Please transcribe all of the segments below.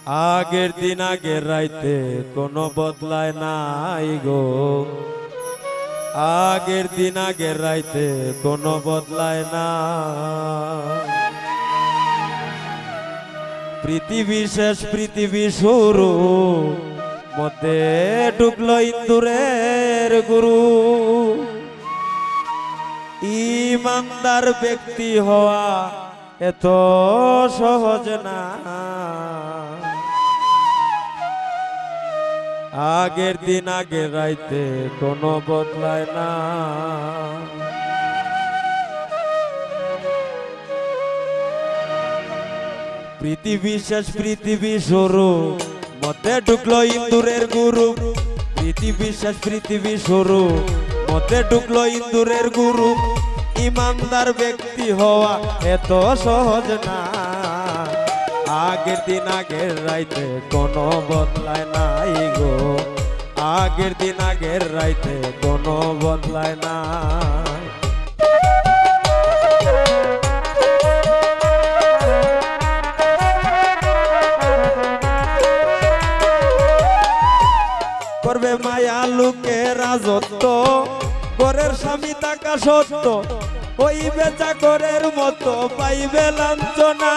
আগের দিন আগের রাইতে কোনো বদলায় নাই গো, আগের দিন আগের রাইতে কোনো বদলায় না। পৃথিবী শেষ পৃথিবী শুরু, মধ্যে ঢুকলো ইন্দুরের গুরু। ইমানদার ব্যক্তি হওয়া এত সহজ না। আগের দিন আগের রাইতে কোনো বদলায় না। পৃথিবী শেষ পৃথিবী শুরু, মধ্যে ঢুকলো ইন্দুরের গুরু। পৃথিবী শেষ পৃথিবী শুরু, মধ্যে ঢুকলো ইন্দুরের গুরু। ইমানদার ব্যক্তি হওয়া এত সহজ না। আগের দিন আগের রাইতে কোনো বদলায় নাই গো, আগের দিন আগের রাইতে কোনো বদলায় না। করবে মায়া লোকে রাজত্ব, ঘরের স্বামী থাকা সত্য, ওই বেচা করের মতো পাইবে লাঞ্ছনা।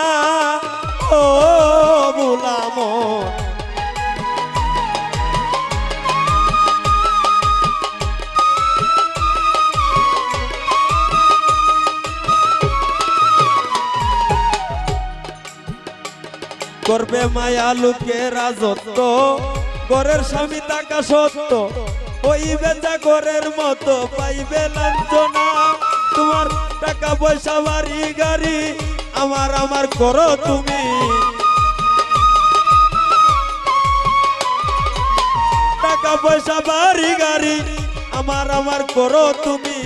ও বুলাম করবে মায়া লোকে রাজত্ব, ঘরের স্বামী থাকা সত্য, ওই বেচা করের মতো পাইবে লাঞ্ছনা। তোমার টাকা পয়সা বাড়ি গাড়ি আমার আমার করো তুমি, টাকা পয়সা বাড়ি গাড়ি আমার আমার করো তুমি।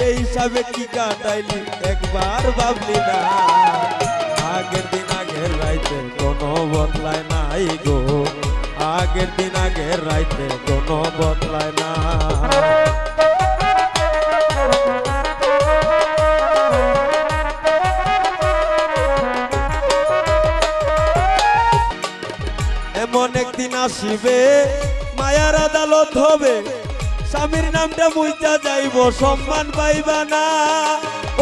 এই হিসাবে কি কাটাইলি একবার ভাবলি না। আগের দিন আগের রাইতে কোনো বদলায় নাই গো, আগের দিন আগের রাইতে কোনো বদলায় না। এমন একদিন আসিবে মায়ার আদালত হবে, স্বামীর নামটা মুইতা যাইব সম্মান পাইবা না।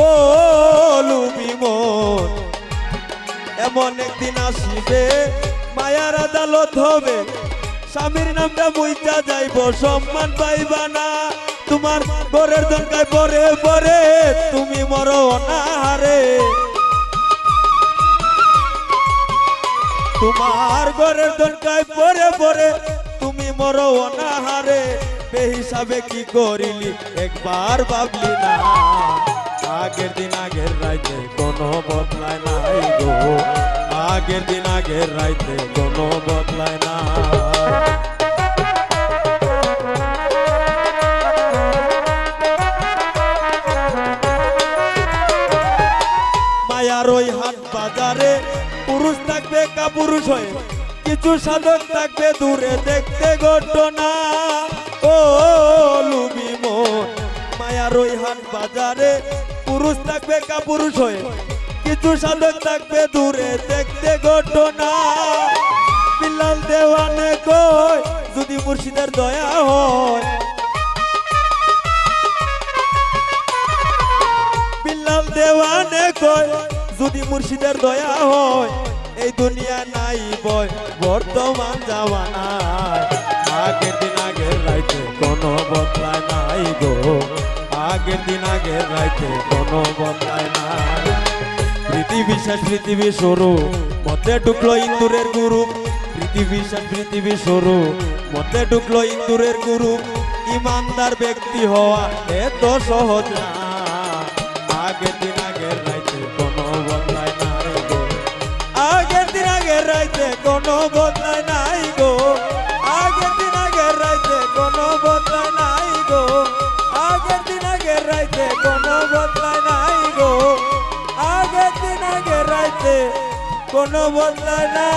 ও লুবি মন, এমন একদিন আসিবে মায়ার আদালত হবে, স্বামীর নামটা মুইতা যাইব সম্মান পাইবা না। তোমার ঘরের দরকায় পরে পরে তুমি মরো অনাহারে, তোমার ঘরের দরকায় পরে পরে তুমি মরো অনাহারে। বেহিসাবে কি করিলি একবার ভাবলি না। আগের দিন আগের রাইতে কোনো বদলায় নাই গো, আগের দিন আগের রাইতে কোনো বদলায় না। মায়ার ওই হাট বাজারে পুরুষ থাকবে কাপুরুষ হয়ে, কিছু সাধক থাকবে দূরে দেখতে ঘটনা। ও লুবি মন, মায়ার ওই হাট বাজারে পুরুষ থাকবে কাপুরুষ হয়ে, কিছু সাধক থাকবে দূরে দেখতে ঘটনা। বিল্লাল দেওয়ানে কই যদি মুর্শিদের দয়া হয়, বিল্লাল দেওয়ানে কই যদি মুর্শিদের দয়া হয়, এই দুনিয়া নাই বয় বর্তমান জামানায়। আগের দিন আগের রাইতে কোনো বদলায় নাই গো, আগের দিন আগের রাইতে কোনো বদলায় না। পৃথিবী শেষ পৃথিবী শুরু, মধ্যে ঢুকলো ইন্দুরের গুরু। পৃথিবী শেষ পৃথিবী শুরু, মধ্যে ঢুকলো ইন্দুরের গুরু। ইমানদার ব্যক্তি হওয়া এত সহজ না। আগের দিন আগের রাইতে কোনো বদলায় নাই গো, আগের দিন আগের রাইতে কোনো বদলায় নাই গো, আগের দিন আগের রাইতে কোনো বদলায় নাই গো, আগের দিন আগের রাইতে কোনো বদলায় নাই গো, আগের দিন আগের রাইতে কোনো বদলায় না।